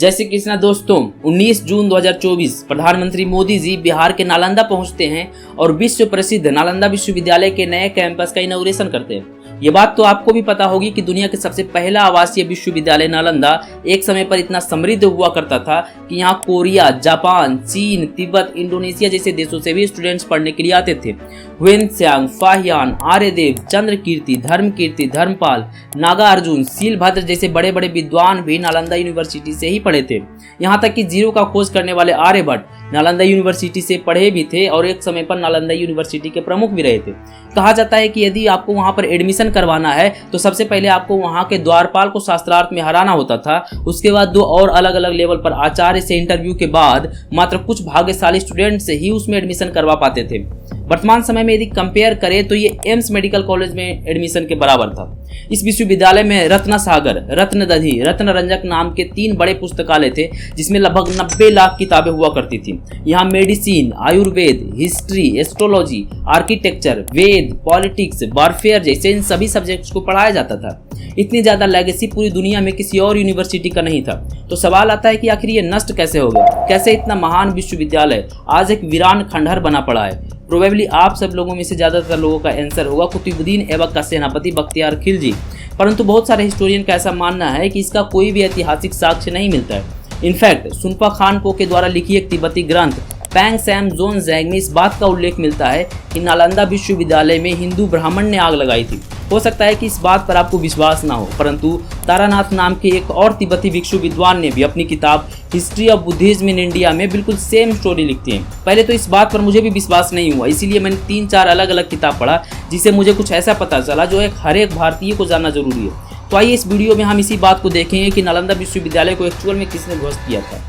जय श्री कृष्णा दोस्तों, 19 जून 2024 प्रधानमंत्री मोदी जी बिहार के नालंदा पहुंचते हैं और विश्व प्रसिद्ध नालंदा विश्वविद्यालय के नए कैंपस का इनॉग्रेशन करते हैं। ये बात तो आपको भी पता होगी कि दुनिया के सबसे पहला आवासीय विश्वविद्यालय नालंदा एक समय पर इतना समृद्ध हुआ करता था कि यहाँ कोरिया, जापान, चीन, तिब्बत, इंडोनेशिया जैसे देशों से भी स्टूडेंट्स पढ़ने के लिए आते थे। ह्वेनत्सांग, फाहियान, आर्यदेव, चंद्रकीर्ति, धर्मकीर्ति, धर्मपाल, नागार्जुन, शीलभद्र जैसे बड़े बड़े विद्वान भी नालंदा यूनिवर्सिटी से ही पढ़े थे। यहाँ तक कि जीरो का खोज करने वाले आर्यभट्ट नालंदा यूनिवर्सिटी से पढ़े भी थे और एक समय पर नालंदा यूनिवर्सिटी के प्रमुख भी रहे थे। कहा जाता है कि यदि आपको वहां पर एडमिशन करवाना है तो सबसे पहले आपको वहां के द्वारपाल को शास्त्रार्थ में हराना होता था। उसके बाद 2 और अलग अलग लेवल पर आचार्य से इंटरव्यू के बाद मात्र कुछ भाग्यशाली स्टूडेंट से ही उसमें एडमिशन करवा पाते थे। वर्तमान समय में यदि कंपेयर करें तो ये एम्स मेडिकल कॉलेज में एडमिशन के बराबर था। इस विश्वविद्यालय में रत्न सागर, रत्न दधी, रत्न रंजक नाम के 3 बड़े पुस्तकालय थे जिसमें लगभग 90 लाख किताबें हुआ करती थी। यहाँ medicine, Ayurveda, history, astrology, architecture, Veda, politics, warfare जैसे इन सभी सब्जेक्ट्स को पढ़ाया जाता था। इतनी ज्यादा लेगेसी पूरी दुनिया में किसी और यूनिवर्सिटी का नहीं था। तो सवाल आता है कि आखिर ये नष्ट कैसे हो गया? कैसे इतना महान विश्वविद्यालय आज एक वीरान खंडहर बना पड़ा है? प्रोबेबली आप सब लोगों में से ज्यादातर लोगों का आंसर होगा कुतुबुद्दीन ऐबक का सेनापति बख्तियार खिलजी। परंतु बहुत सारे हिस्टोरियन का ऐसा मानना है कि इसका कोई भी ऐतिहासिक साक्ष्य नहीं मिलता है। इनफैक्ट सुनपा खानपो के द्वारा लिखी एक तिब्बती ग्रंथ पैंग सैम जोनजैंग में इस बात का उल्लेख मिलता है कि नालंदा विश्वविद्यालय में हिंदू ब्राह्मण ने आग लगाई थी। हो सकता है कि इस बात पर आपको विश्वास ना हो, परंतु तारानाथ नाम के एक और तिब्बती भिक्षु विद्वान ने भी अपनी किताब history of Buddhism in India में बिल्कुल सेम स्टोरी लिखती है। पहले तो इस बात पर मुझे भी विश्वास नहीं हुआ, इसीलिए मैंने 3-4 अलग अलग किताब पढ़ा जिससे मुझे कुछ ऐसा पता चला जो हर एक भारतीय को जानना जरूरी है। तो आइए इस वीडियो में हम इसी बात को देखेंगे कि नालंदा विश्वविद्यालय को एक्चुअल में किसने ध्वस्त किया था।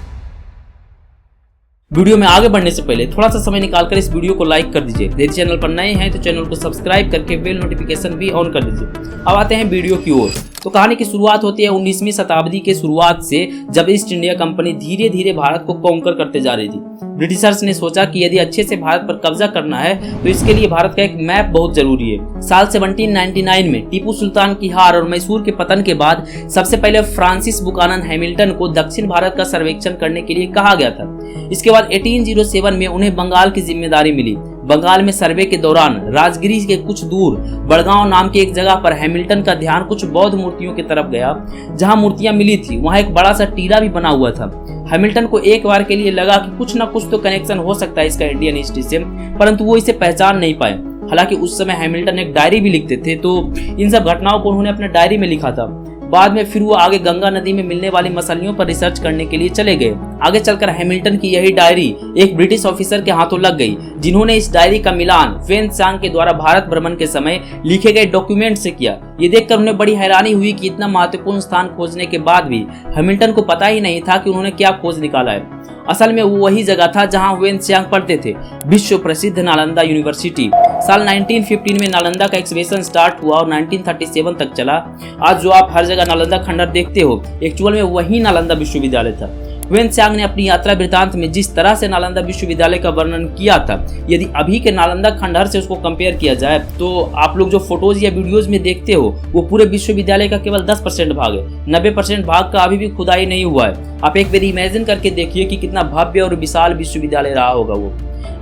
वीडियो में आगे बढ़ने से पहले थोड़ा सा समय निकालकर इस वीडियो को लाइक कर दीजिए। यदि चैनल पर नए हैं तो चैनल को सब्सक्राइब करके बेल नोटिफिकेशन भी ऑन कर दीजिए। अब आते हैं वीडियो की ओर। तो कहानी की शुरुआत होती है 19वीं शताब्दी के शुरुआत से, जब ईस्ट इंडिया कंपनी धीरे धीरे भारत को कॉन्कर करते जा रही थी। ब्रिटिशर्स ने सोचा कि यदि अच्छे से भारत पर कब्जा करना है तो इसके लिए भारत का एक मैप बहुत जरूरी है। साल 1799 में टीपू सुल्तान की हार और मैसूर के पतन के बाद सबसे पहले फ्रांसिस बुकानन हैमिल्टन को दक्षिण भारत का सर्वेक्षण करने के लिए कहा गया था। इसके बाद 1807 में उन्हें बंगाल की जिम्मेदारी मिली। बंगाल में सर्वे के दौरान राजगिरी के कुछ दूर बड़गांव नाम की एक जगह पर हैमिल्टन का ध्यान कुछ बौद्ध मूर्तियों की तरफ गया। जहां मूर्तियां मिली थी वहां एक बड़ा सा टीला भी बना हुआ था। हैमिल्टन को एक बार के लिए लगा कि कुछ ना कुछ तो कनेक्शन हो सकता है इसका इंडियन हिस्ट्री से, परंतु वो इसे पहचान नहीं पाए। हालांकि उस समय हैमिल्टन एक डायरी भी लिखते थे, तो इन सब घटनाओं को उन्होंने अपने डायरी में लिखा था। बाद में फिर वो आगे गंगा नदी में मिलने वाली मछलियों पर रिसर्च करने के लिए चले गए। आगे चलकर हैमिल्टन की यही डायरी एक ब्रिटिश ऑफिसर के हाथों लग गई, जिन्होंने इस डायरी का मिलान ह्वेनत्सांग के द्वारा भारत भ्रमण के समय लिखे गए डॉक्यूमेंट से किया। ये देखकर उन्हें बड़ी हैरानी हुई कि इतना महत्वपूर्ण स्थान खोजने के बाद भी हैमिल्टन को पता ही नहीं था कि उन्होंने क्या खोज निकाला है। असल में वो वही जगह था जहां ह्वेनत्सांग पढ़ते थे, विश्व प्रसिद्ध नालंदा यूनिवर्सिटी। साल 1915 में नालंदा का एक्सपेंशन स्टार्ट हुआ और 1937 तक चला। आज जो आप हर जगह नालंदा खंडहर देखते हो, एक्चुअल में वही नालंदा विश्वविद्यालय था। ह्वेनत्सांग ने अपनी यात्रा वृत्तांत में जिस तरह से नालंदा विश्वविद्यालय का वर्णन किया था, यदि अभी के नालंदा खंडहर से उसको कंपेयर किया जाए तो आप लोग जो फोटोज या वीडियोज में देखते हो वो पूरे विश्वविद्यालय का केवल 10% भाग है। 90% भाग का अभी भी खुदाई नहीं हुआ है। आप एक बार इमेजिन करके देखिए कि कितना भव्य और विशाल विश्वविद्यालय रहा होगा वो।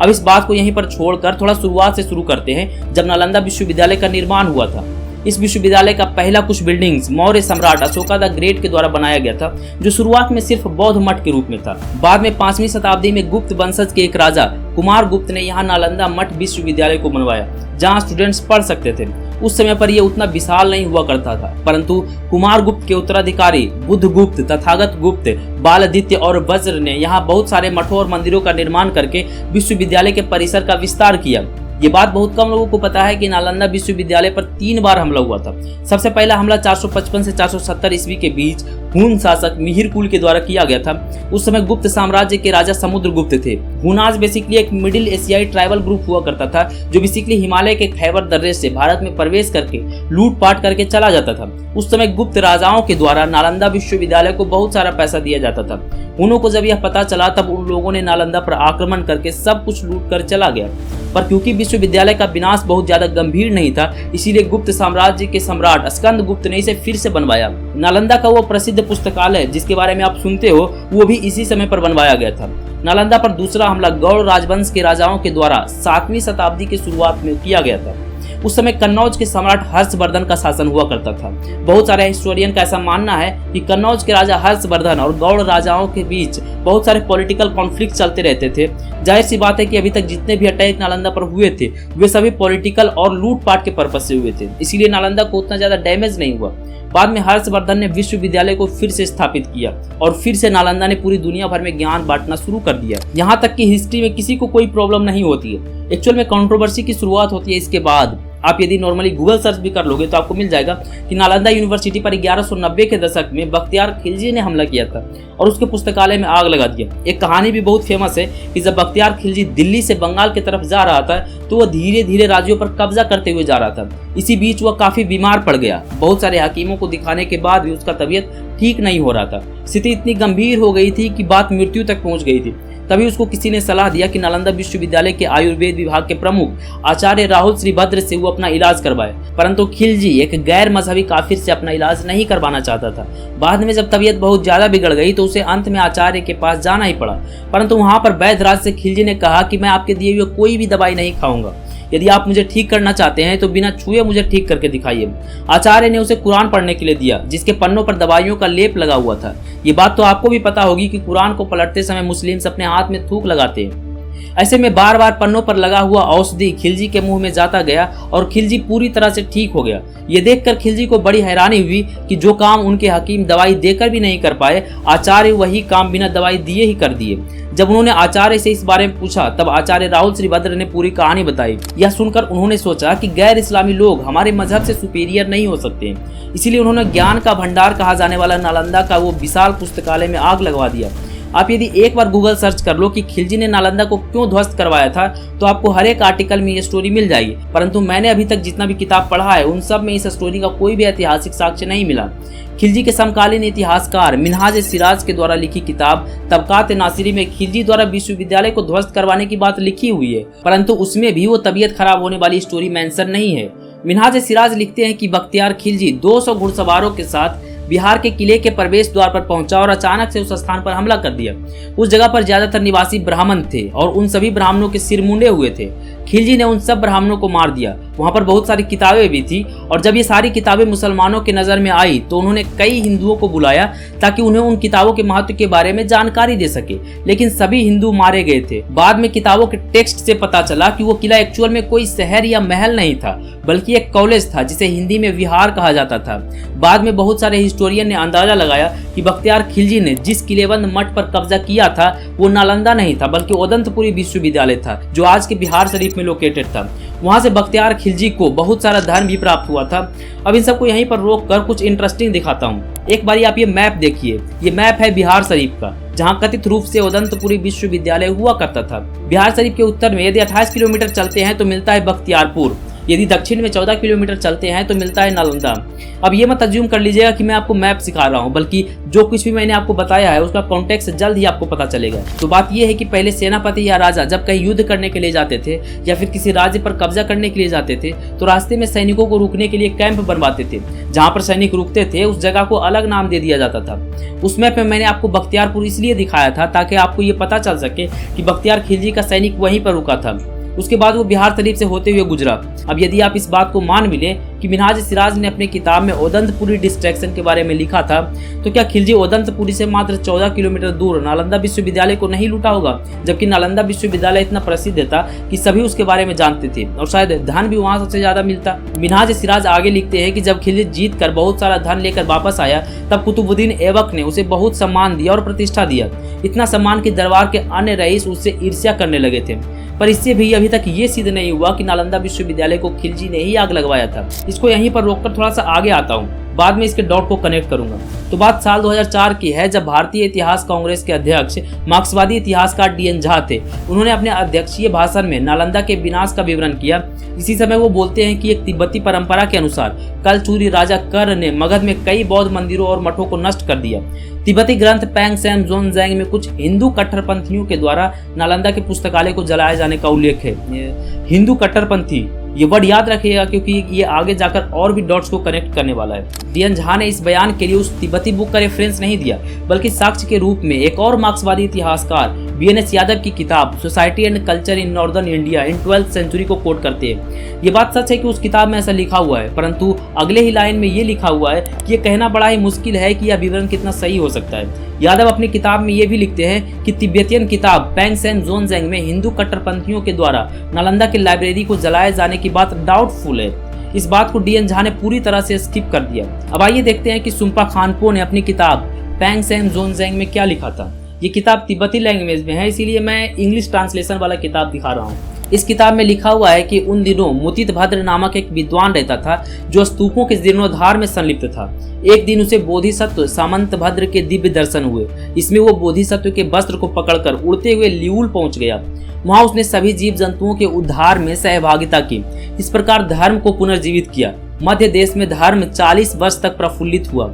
अब इस बात को यहीं पर छोड़कर थोड़ा शुरुआत से शुरू करते हैं, जब नालंदा विश्वविद्यालय का निर्माण हुआ था। इस विश्वविद्यालय का पहला कुछ बिल्डिंग्स मौर्य सम्राट अशोका द ग्रेट के द्वारा बनाया गया था, जो शुरुआत में सिर्फ बौद्ध मठ के रूप में था। बाद में 5वीं शताब्दी में गुप्त वंशज के एक राजा कुमार गुप्त ने यहाँ नालंदा मठ विश्वविद्यालय को बनवाया, जहाँ स्टूडेंट्स पढ़ सकते थे। उस समय पर यह उतना विशाल नहीं हुआ करता था, परंतु कुमार गुप्त के उत्तराधिकारी बुद्ध गुप्त, तथागत गुप्त, बालादित्य और वज्र ने यहाँ बहुत सारे मठों और मंदिरों का निर्माण करके विश्वविद्यालय के परिसर का विस्तार किया। ये बात बहुत कम लोगों को पता है कि नालंदा विश्वविद्यालय पर 3 बार हमला हुआ था। सबसे पहला हमला 455 से 470 ईस्वी के बीच हुन शासक मिहिर कुल के द्वारा किया गया था। उस समय गुप्त साम्राज्य के राजा समुद्रगुप्त थे। हुनाज बेसिकली एक मिडिल एशियाई ट्राइबल ग्रुप हुआ करता था, जो बेसिकली हिमालय के खैबर दर्रे से भारत में प्रवेश करके लूटपाट करके चला जाता था। उस समय गुप्त राजाओं के द्वारा नालंदा विश्वविद्यालय को बहुत सारा पैसा दिया जाता था। हुनों को जब यह पता चला तब उन लोगों ने नालंदा पर आक्रमण करके सब कुछ लूट कर चला गया। पर क्योंकि विश्वविद्यालय का विनाश बहुत ज्यादा गंभीर नहीं था, इसीलिए गुप्त साम्राज्य के सम्राट स्कंदगुप्त ने इसे फिर से बनवाया। नालंदा का वो प्रसिद्ध प्रसिद्ध पुस्तकालय जिसके बारे में आप सुनते हो वो भी इसी समय पर बनवाया गया था। नालंदा पर दूसरा हमला गौड़ राजवंश के राजाओं के द्वारा 7वीं शताब्दी की शुरुआत में किया गया था। उस समय कन्नौज के सम्राट हर्षवर्धन का शासन हुआ करता था। बहुत सारे हिस्टोरियन का ऐसा मानना है कि कन्नौज के राजा हर्षवर्धन और गौड़ राजाओं के बीच बहुत सारे पॉलिटिकल कॉन्फ्लिक्ट चलते रहते थे। जाहिर सी बात है कि अभी तक जितने भी अटैक नालंदा पर हुए थे वे सभी पॉलिटिकल और लूटपाट के पर्पज से हुए थे, इसीलिए नालंदा को उतना ज्यादा डैमेज नहीं हुआ। बाद में हर्षवर्धन ने विश्वविद्यालय को फिर से स्थापित किया और फिर से नालंदा ने पूरी दुनिया भर में ज्ञान बांटना शुरू कर दिया। यहाँ तक कि हिस्ट्री में किसी को कोई प्रॉब्लम नहीं होती है। एक्चुअल में कंट्रोवर्सी की शुरुआत होती है इसके बाद। आप यदि नॉर्मली गूगल सर्च भी कर लोगे तो आपको मिल जाएगा कि नालंदा यूनिवर्सिटी पर 1190 के दशक में बख्तियार खिलजी ने हमला किया था और उसके पुस्तकालय में आग लगा दिया। एक कहानी भी बहुत फेमस है कि जब बख्तियार खिलजी दिल्ली से बंगाल की तरफ जा रहा था तो वह धीरे धीरे राज्यों पर कब्जा करते हुए जा रहा था। इसी बीच वह काफी बीमार पड़ गया। बहुत सारे हकीमों को दिखाने के बाद भी उसका तबीयत ठीक नहीं हो रहा था। स्थिति इतनी गंभीर हो गई थी कि बात मृत्यु तक पहुंच गई थी। तभी उसको किसी ने सलाह दिया कि नालंदा विश्वविद्यालय के आयुर्वेद विभाग के प्रमुख आचार्य राहुल श्रीभद्र से वो अपना इलाज करवाए, परंतु खिलजी एक गैर मजहबी काफिर से अपना इलाज नहीं करवाना चाहता था। बाद में जब तबीयत बहुत ज्यादा बिगड़ गई तो उसे अंत में आचार्य के पास जाना ही पड़ा, परंतु वहां पर वैद्यराज से खिलजी ने कहा कि मैं आपके दिए हुए कोई भी दवाई नहीं खाऊंगा। यदि आप मुझे ठीक करना चाहते हैं तो बिना छुए मुझे ठीक करके दिखाइए। आचार्य ने उसे कुरान पढ़ने के लिए दिया जिसके पन्नों पर दवाइयों का लेप लगा हुआ था। ये बात तो आपको भी पता होगी कि कुरान को पलटते समय मुस्लिम्स अपने हाथ में थूक लगाते हैं। ऐसे में बार बार पन्नों पर लगा हुआ औषधि खिलजी के मुंह में जाता गया और खिलजी पूरी तरह से ठीक हो गया। ये देखकर खिलजी को बड़ी हैरानी हुई कि जो काम उनके हकीम दवाई देकर भी नहीं कर पाए, आचार्य वही काम बिना दवाई दिए ही कर दिए। जब उन्होंने आचार्य से इस बारे में पूछा तब आचार्य राहुल श्रीभद्र ने पूरी कहानी बताई। यह सुनकर उन्होंने सोचा कि गैर इस्लामी लोग हमारे मजहब से सुपीरियर नहीं हो सकते, इसीलिए उन्होंने ज्ञान का भंडार कहा जाने वाला नालंदा का वो विशाल पुस्तकालय में आग लगवा दिया। आप यदि एक बार गूगल सर्च कर लो कि खिलजी ने नालंदा को क्यों ध्वस्त करवाया था तो आपको हर एक आर्टिकल में ये स्टोरी मिल जाएगी, परंतु मैंने अभी तक जितना भी किताब पढ़ा है उन सब में इस स्टोरी का कोई भी ऐतिहासिक साक्ष्य नहीं मिला। खिलजी के समकालीन इतिहासकार मिन्हाज सिराज के द्वारा लिखी किताब तबकात नासिरी में खिलजी द्वारा विश्वविद्यालय को ध्वस्त करवाने की बात लिखी हुई है, परंतु उसमें भी वो तबीयत खराब होने वाली स्टोरी मेंशन नहीं है। मिन्हाज सिराज लिखते हैं कि बख्तियार खिलजी 200 घुड़सवारों के साथ बिहार के किले के प्रवेश द्वार पर पहुंचा और अचानक से उस स्थान पर हमला कर दिया। उस जगह पर ज्यादातर निवासी ब्राह्मण थे और उन सभी ब्राह्मणों के सिर मुंडे हुए थे। खिलजी ने उन सब ब्राह्मणों को मार दिया। वहां पर बहुत सारी किताबें भी थी और जब ये सारी किताबें मुसलमानों के नजर में आई तो उन्होंने कई हिंदुओं को बुलाया ताकि उन्हें उन किताबों के महत्व के बारे में जानकारी दे सके, लेकिन सभी हिंदू मारे गए थे। बाद में किताबों के टेक्स्ट से पता चला कि वो किला एक्चुअल में कोई शहर या महल नहीं था बल्कि एक कॉलेज था जिसे हिंदी में विहार कहा जाता था। बाद में बहुत सारे हिस्टोरियन ने अंदाजा लगाया कि बख्तियार खिलजी ने जिस किलेबंद मठ पर कब्जा किया था वो नालंदा नहीं था बल्कि उदंतपुरी विश्वविद्यालय था जो आज के बिहार शरीफ में लोकेटेड था। वहां से बख्तियार खिलजी को बहुत सारा धन भी प्राप्त हुआ था। अब इन सबको यहीं पर रोक कर कुछ इंटरेस्टिंग दिखाता हूँ। एक बारी आप ये मैप देखिए। ये मैप है बिहार शरीफ का जहाँ कथित रूप से उदंतपुरी विश्वविद्यालय हुआ करता था। बिहार शरीफ के उत्तर में यदि 28 किलोमीटर चलते हैं तो मिलता है बख्तियारपुर, यदि दक्षिण में 14 किलोमीटर चलते हैं तो मिलता है नालंदा। अब ये मत अज्यूम कर लीजिएगा कि मैं आपको मैप सिखा रहा हूँ, बल्कि जो कुछ भी मैंने आपको बताया है उसका कॉन्टेक्स्ट जल्द ही आपको पता चलेगा। तो बात यह है कि पहले सेनापति या राजा जब कहीं युद्ध करने के लिए जाते थे या फिर किसी राज्य पर कब्जा करने के लिए जाते थे तो रास्ते में सैनिकों को रुकने के लिए कैंप बनवाते थे। जहाँ पर सैनिक रुकते थे उस जगह को अलग नाम दे दिया जाता था। उस मैप में मैंने आपको बख्तियारपुर इसलिए दिखाया था ताकि आपको ये पता चल सके कि बख्तियार खिलजी का सैनिक वहीं पर रुका था। उसके बाद वो बिहार शरीफ से होते हुए गुजरा। अब यदि आप इस बात को मान भी लें कि मिन्हाज सिराज ने अपनी किताब में उदंतपुरी डिस्ट्रैक्शन के बारे में लिखा था, तो क्या खिलजी उदंतपुरी से मात्र 14 किलोमीटर दूर नालंदा विश्वविद्यालय को नहीं लूटा होगा? जबकि नालंदा विश्वविद्यालय इतना प्रसिद्ध था कि सभी उसके बारे में जानते थे और शायद धन भी वहाँ सबसे ज्यादा मिलता। मिन्हाज सिराज आगे लिखते हैं कि जब खिलजी जीत कर बहुत सारा धन लेकर वापस आया तब कुतुबुद्दीन ऐबक ने उसे बहुत सम्मान दिया और प्रतिष्ठा दिया। इतना सम्मान कि दरबार के अन्य रईस उससे ईर्ष्या करने लगे थे। पर इससे भी अभी तक ये सिद्ध नहीं हुआ कि नालंदा विश्वविद्यालय को खिलजी ने ही आग लगवाया था। इसको यहीं पर रोककर थोड़ा सा आगे आता हूँ, बाद में इसके डॉट को कनेक्ट करूंगा। तो बात साल 2004 की है जब भारतीय इतिहास कांग्रेस के अध्यक्ष मार्क्सवादी इतिहासकार DN झा थे। उन्होंने अपने अध्यक्षीय भाषण में नालंदा के विनाश का विवरण किया। इसी समय वो बोलते हैं कि एक तिब्बती परंपरा के अनुसार कलचूरी राजा कर ने मगध में कई बौद्ध मंदिरों और मठों को नष्ट कर दिया। तिब्बती ग्रंथ पैंग सैम जोनजैंग में कुछ हिंदू कट्टरपंथियों के द्वारा नालंदा के पुस्तकालय को जलाए जाने का उल्लेख है। हिंदू कट्टरपंथी ये वर्ड याद रखिएगा क्योंकि ये आगे जाकर और भी डॉट्स को कनेक्ट करने वाला है। डीएन झा ने इस बयान के लिए उस तिब्बती बुक का रेफरेंस नहीं दिया, बल्कि साक्ष्य के रूप में एक और मार्क्सवादी इतिहासकार बीएनएस यादव की किताब society and culture in northern India in 12th century को कोट करते हैं। ये बात सच है कि उस किताब में ऐसा लिखा हुआ है, परंतु अगले ही लाइन में ये लिखा हुआ है कि ये कहना बड़ा ही मुश्किल है कि यह विवरण कितना सही हो सकता है। यादव अपनी किताब में ये भी लिखते हैं कि तिब्बतियन किताब पैंगसेन जोनजेंग में हिंदू कट्टरपंथियों के द्वारा नालंदा की लाइब्रेरी को जलाए जाने की बात डाउटफुल है। इस बात को डीएन झा ने पूरी तरह से स्किप कर दिया। अब आइए देखते हैं कि सुम्पा खानपो ने अपनी किताब पैंगसेन जोनजेंग में क्या लिखा था। ये किताब तिब्बती लैंग्वेज में है, इसीलिए मैं इंग्लिश ट्रांसलेशन वाला किताब दिखा रहा हूँ। इस किताब में लिखा हुआ है कि उन दिनों मुतित भद्र नामक एक विद्वान रहता था जो स्तूपों के जीर्णोद्धार में संलिप्त था। एक दिन उसे बोधिसत्व सामंत भद्र के दिव्य दर्शन हुए। इसमें वो बोधिसत्व के वस्त्र को पकड़कर उड़ते हुए लिऊल पहुंच गया। वहां उसने सभी जीव जंतुओं के उद्धार में सहभागिता की। इस प्रकार धर्म को पुनर्जीवित किया। मध्य देश में धर्म 40 वर्ष तक प्रफुल्लित हुआ।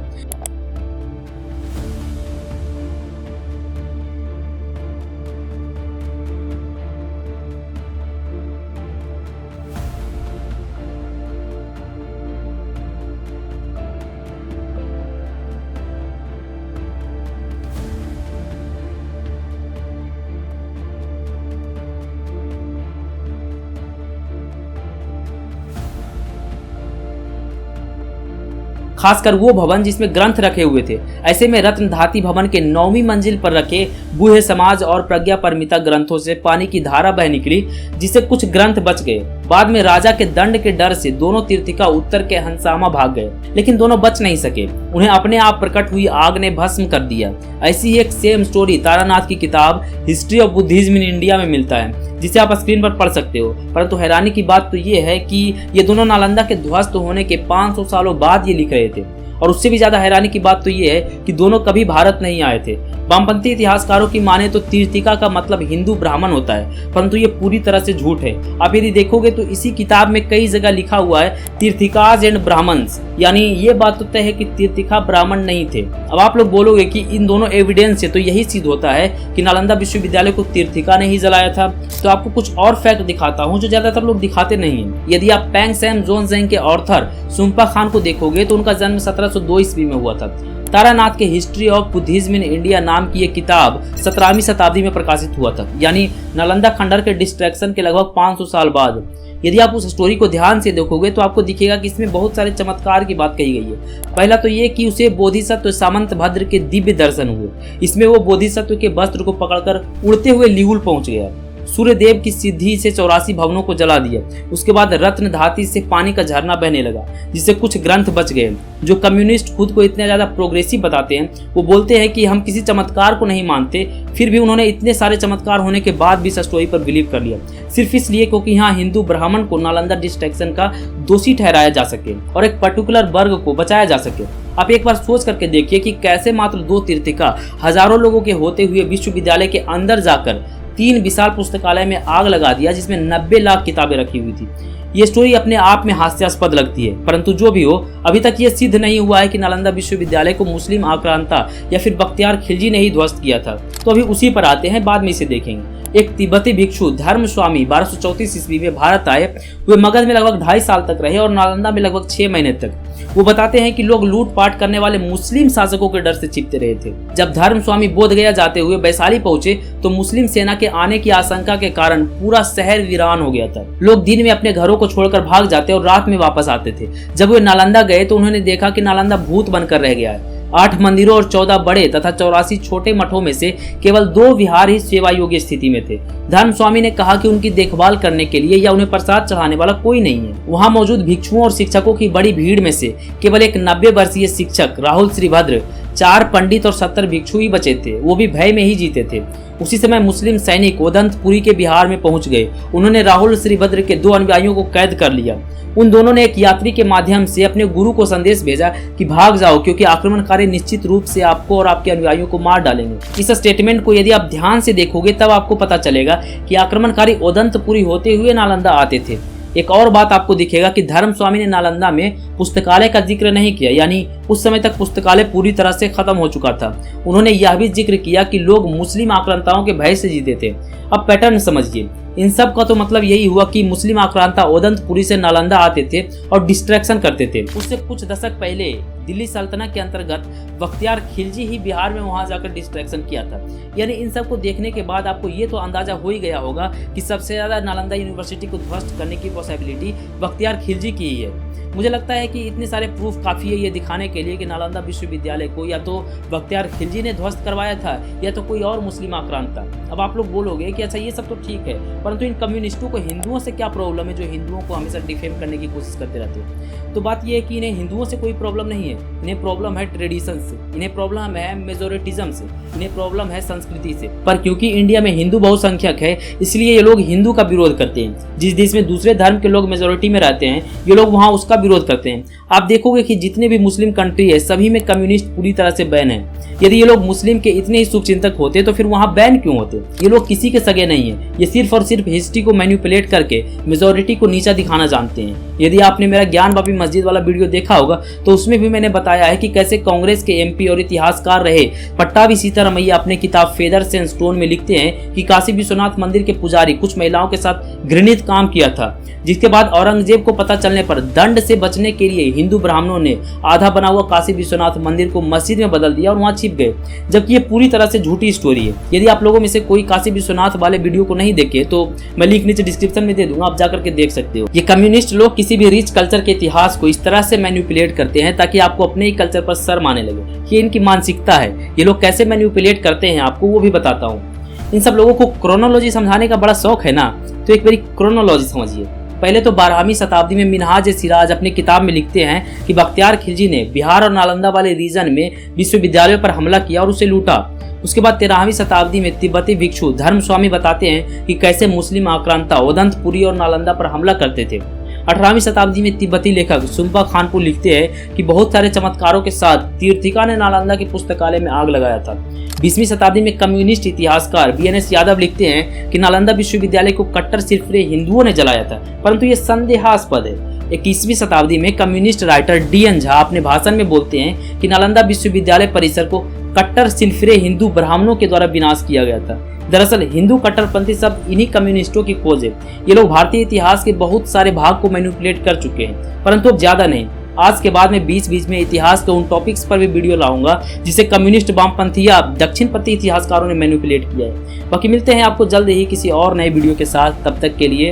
खासकर वो भवन जिसमें ग्रंथ रखे हुए थे। ऐसे में रत्नधाती भवन के 9वीं मंजिल पर रखे बूढ़े समाज और प्रज्ञा परमिता ग्रंथों से पानी की धारा बह निकली, जिससे कुछ ग्रंथ बच गए। बाद में राजा के दंड के डर से दोनों तीर्थिका उत्तर के हंसामा भाग गए, लेकिन दोनों बच नहीं सके। उन्हें अपने आप प्रकट हुई आग ने भस्म कर दिया। ऐसी ही एक सेम स्टोरी तारानाथ की किताब history of Buddhism in India में मिलता है, जिसे आप स्क्रीन पर पढ़ सकते हो। परंतु हैरानी की बात तो ये है कि ये दोनों नालंदा के ध्वस्त होने के 500 सालों बाद ये लिख रहे थे। और उससे भी ज्यादा हैरानी की बात तो ये है कि दोनों कभी भारत नहीं आए थे। वामपंथी इतिहासकारों की माने तो तीर्थिका का मतलब हिंदू ब्राह्मण होता है, परंतु ये पूरी तरह से झूठ है। आप यदि देखोगे तो इसी किताब में कई जगह लिखा हुआ है तीर्थिकाज एंड ब्राह्मण्स, यानी ये बात तो तय है कि तीर्थिका ब्राह्मण नहीं थे। अब आप लोग बोलोगे कि इन दोनों एविडेंस से तो यही सिद्ध होता है कि नालंदा विश्वविद्यालय को तीर्थिका ने ही जलाया था। तो आपको कुछ और फैक्ट दिखाता हूँ जो ज्यादातर लोग दिखाते नहीं है। यदि आप पैंगसेन जोनजेंग के ऑथर सुम्पा खान को देखोगे तो उनका जन्म 1702 ईस्वी में हुआ था। तारानाथ के history of Buddhism in India नाम की ये किताब 17वीं शताब्दी में प्रकाशित हुआ था, यानी नालंदा खंडर के डिस्ट्रैक्शन के लगभग 500 साल बाद। यदि आप उस स्टोरी को ध्यान से देखोगे तो आपको दिखेगा कि इसमें बहुत सारे चमत्कार की बात कही गई है। पहला तो ये कि उसे बोधिसत्व सामंत भद्र के दिव्य दर्शन हुए। इसमें वो बोधिसत्व के वस्त्र को पकड़कर उड़ते हुए लिऊल पहुंच गया। सूर्य देव की सिद्धि से 84 भवनों को जला दिया। उसके बाद रत्न धाती से पानी का झरना बहने लगा, जिससे कुछ ग्रंथ बच गए। जो कम्युनिस्ट खुद को इतने ज्यादा प्रोग्रेसिव बताते हैं, वो बोलते हैं कि हम किसी चमत्कार को नहीं मानते, फिर भी उन्होंने इतने सारे चमत्कार होने के बाद भी इस स्टोरी पर बिलीव कर लिया, सिर्फ इसलिए क्योंकि यहाँ हिंदू ब्राह्मण को नालंदा डिस्ट्रैक्शन का दोषी ठहराया जा सके और एक पर्टिकुलर वर्ग को बचाया जा सके। आप एक बार सोच करके देखिए कि कैसे मात्र 2 तीर्थिका हजारों लोगों के होते हुए विश्वविद्यालय के अंदर जाकर 3 विशाल पुस्तकालय में आग लगा दिया, जिसमें 90 लाख किताबें रखी हुई थी। ये स्टोरी अपने आप में हास्यास्पद लगती है, परंतु जो भी हो, अभी तक ये सिद्ध नहीं हुआ है कि नालंदा विश्वविद्यालय को मुस्लिम आक्रांता या फिर बख्तियार खिलजी ने ही ध्वस्त किया था। तो अभी उसी पर आते हैं, बाद में इसे देखेंगे। एक तिब्बती भिक्षु धर्म स्वामी 1234 ईस्वी में भारत आए। वे मगध में लगभग 2.5 साल तक रहे और नालंदा में लगभग 6 महीने तक। वो बताते हैं कि लोग लूटपाट करने वाले मुस्लिम शासकों के डर से छिपते रहे थे। जब धर्म स्वामी बोध गया जाते हुए वैशाली पहुंचे तो मुस्लिम सेना के आने की आशंका के कारण पूरा शहर वीरान हो गया था। लोग दिन में अपने घरों को छोड़कर भाग जाते और रात में वापस आते थे। जब वे नालंदा गए तो उन्होंने देखा कि नालंदा भूत बनकर रह गया है। 8 मंदिरों और 14 बड़े तथा 84 छोटे मठों में से केवल 2 विहार ही सेवा योग्य स्थिति में थे। धर्म स्वामी ने कहा कि उनकी देखभाल करने के लिए या उन्हें प्रसाद चढ़ाने वाला कोई नहीं है। वहां मौजूद भिक्षुओं और शिक्षकों की बड़ी भीड़ में से केवल एक 90 वर्षीय शिक्षक राहुल श्रीभद्र, 4 पंडित और 70 भिक्षु ही बचे थे। वो भी भय में ही जीते थे। उसी समय मुस्लिम सैनिक ओदंतपुरी के बिहार में पहुंच गए। उन्होंने राहुल श्रीभद्र के 2 अनुयायियों को कैद कर लिया। उन दोनों ने एक यात्री के माध्यम से अपने गुरु को संदेश भेजा कि भाग जाओ, क्योंकि आक्रमणकारी निश्चित रूप से आपको और आपके अनुयायियों को मार डालेंगे। इस स्टेटमेंट को यदि आप ध्यान से देखोगे तब आपको पता चलेगा कि आक्रमणकारी ओदंतपुरी होते हुए नालंदा आते थे। एक और बात आपको दिखेगा कि धर्मस्वामी ने नालंदा में पुस्तकालय का जिक्र नहीं किया, यानी उस समय तक पुस्तकालय पूरी तरह से खत्म हो चुका था। उन्होंने यह भी जिक्र किया कि लोग मुस्लिम आक्रांताओं के भय से जीते थे। अब पैटर्न समझिए, इन सब का तो मतलब यही हुआ कि मुस्लिम आक्रांता ओदंतपुरी से नालंदा आते थे और डिस्ट्रैक्शन करते थे। उससे कुछ दशक पहले दिल्ली सल्तनत के अंतर्गत बख्तियार खिलजी ही बिहार में वहां जाकर डिस्ट्रैक्शन किया था। यानी इन सब को देखने के बाद आपको ये तो अंदाजा हो ही गया होगा कि सबसे ज्यादा नालंदा यूनिवर्सिटी को ध्वस्त करने की पॉसिबिलिटी बख्तियार खिलजी की ही है। मुझे लगता है कि इतने सारे प्रूफ काफ़ी है ये दिखाने के लिए कि नालंदा विश्वविद्यालय को या तो बख्तियार खिलजी ने ध्वस्त करवाया था या तो कोई और मुस्लिम आक्रांत था। अब आप लोग बोलोगे कि अच्छा ये सब तो ठीक है, परंतु इन कम्युनिस्टों को हिंदुओं से क्या प्रॉब्लम है जो हिंदुओं को हमेशा डिफेम करने की कोशिश करते रहते हैं। तो बात यह है कि इन्हें हिंदुओं से कोई प्रॉब्लम नहीं है, इन्हें प्रॉब्लम है ट्रेडिशन से, इन्हें प्रॉब्लम है मेजोरिटिज्म से, इन्हें प्रॉब्लम है संस्कृति से। पर क्योंकि इंडिया में हिंदू बहुसंख्यक है इसलिए ये लोग हिंदू का विरोध करते हैं। जिस देश में दूसरे धर्म के लोग मेजोरिटी में रहते हैं ये लोग वहाँ उसका विरोध करते हैं। आप देखोगे कि जितने भी मुस्लिम कंट्री है सभी में कम्युनिस्ट पूरी तरह से बैन है। यदि ये लोग मुस्लिम के इतने ही शुभचिंतक होते तो फिर वहाँ बैन क्यों होते। ये लोग किसी के सगे नहीं है, ये सिर्फ और सिर्फ हिस्ट्री को मैनिपुलेट करके मेजोरिटी को नीचा दिखाना जानते हैं। यदि आपने मेरा ज्ञान बापी मस्जिद वाला वीडियो देखा होगा तो उसमें भी मैंने बताया है कि कैसे कांग्रेस के एमपी और इतिहासकार रहे पट्टाभी सीतारमैया अपने किताब फेदर्स एंड स्टोन में लिखते हैं कि काशी विश्वनाथ मंदिर के पुजारी कुछ महिलाओं के साथ घृणित काम किया था, जिसके बाद औरंगजेब को पता चलने पर दंड से बचने के लिए हिंदू ब्राह्मणों ने आधा बना हुआ काशी विश्वनाथ मंदिर को मस्जिद में बदल दिया और वहां छिप गए, जबकि ये पूरी तरह से झूठी स्टोरी है। यदि आप लोगों में से कोई काशी विश्वनाथ वाले वीडियो को नहीं देखे तो मैं लिंक नीचे डिस्क्रिप्शन में दे दूंगा, आप जाकर के देख सकते हो। ये कम्युनिस्ट लोग किसी भी रिच कल्चर के इतिहास को इस तरह से मैनिपुलेट करते हैं ताकि आपको अपने ही कल्चर पर शर्म आने लगे। ये इनकी मानसिकता है। ये लोग कैसे मैनिपुलेट करते हैं आपको वो भी बताता हूँ। इन सब लोगों को क्रोनोलॉजी समझाने का बड़ा शौक है ना, तो एक बारी क्रोनोलॉजी समझिए। पहले तो 12वीं शताब्दी में मिनहाज सिराज अपने किताब में लिखते हैं कि बख्तियार खिलजी ने बिहार और नालंदा वाले रीजन में विश्वविद्यालयों पर हमला किया और उसे लूटा। उसके बाद 13वीं शताब्दी में तिब्बती भिक्षु धर्मस्वामी बताते हैं कि कैसे मुस्लिम आक्रांता ओदंतपुरी और नालंदा पर हमला करते थे। 18वीं शताब्दी में तिब्बती लेखक सुम्पा खानपुर लिखते हैं कि बहुत सारे चमत्कारों के साथ तीर्थिका ने नालंदा के पुस्तकालय में आग लगाया था। 20वीं शताब्दी में कम्युनिस्ट इतिहासकार BNS यादव लिखते हैं कि नालंदा विश्वविद्यालय को कट्टर सिरफिरे हिंदुओं ने जलाया था, परंतु ये संदेहास्पद है। 21वीं शताब्दी में कम्युनिस्ट राइटर DN झा अपने भाषण में बोलते हैं कि नालंदा विश्वविद्यालय परिसर को कट्टर सिरफिरे हिंदू ब्राह्मणों के द्वारा विनाश किया गया था। दरअसल हिंदू कट्टरपंथी सब इन्हीं कम्युनिस्टों की खोज है। ये लोग भारतीय इतिहास के बहुत सारे भाग को मैनिपुलेट कर चुके हैं, परंतु अब ज्यादा नहीं। आज के बाद में बीच बीच में इतिहास के उन टॉपिक्स पर भी वीडियो लाऊंगा जिसे कम्युनिस्ट वामपंथी या दक्षिणपंथी इतिहासकारों ने मैनिपुलेट किया है। बाकी मिलते हैं आपको जल्द ही किसी और नए वीडियो के साथ, तब तक के लिए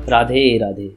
राधे राधे।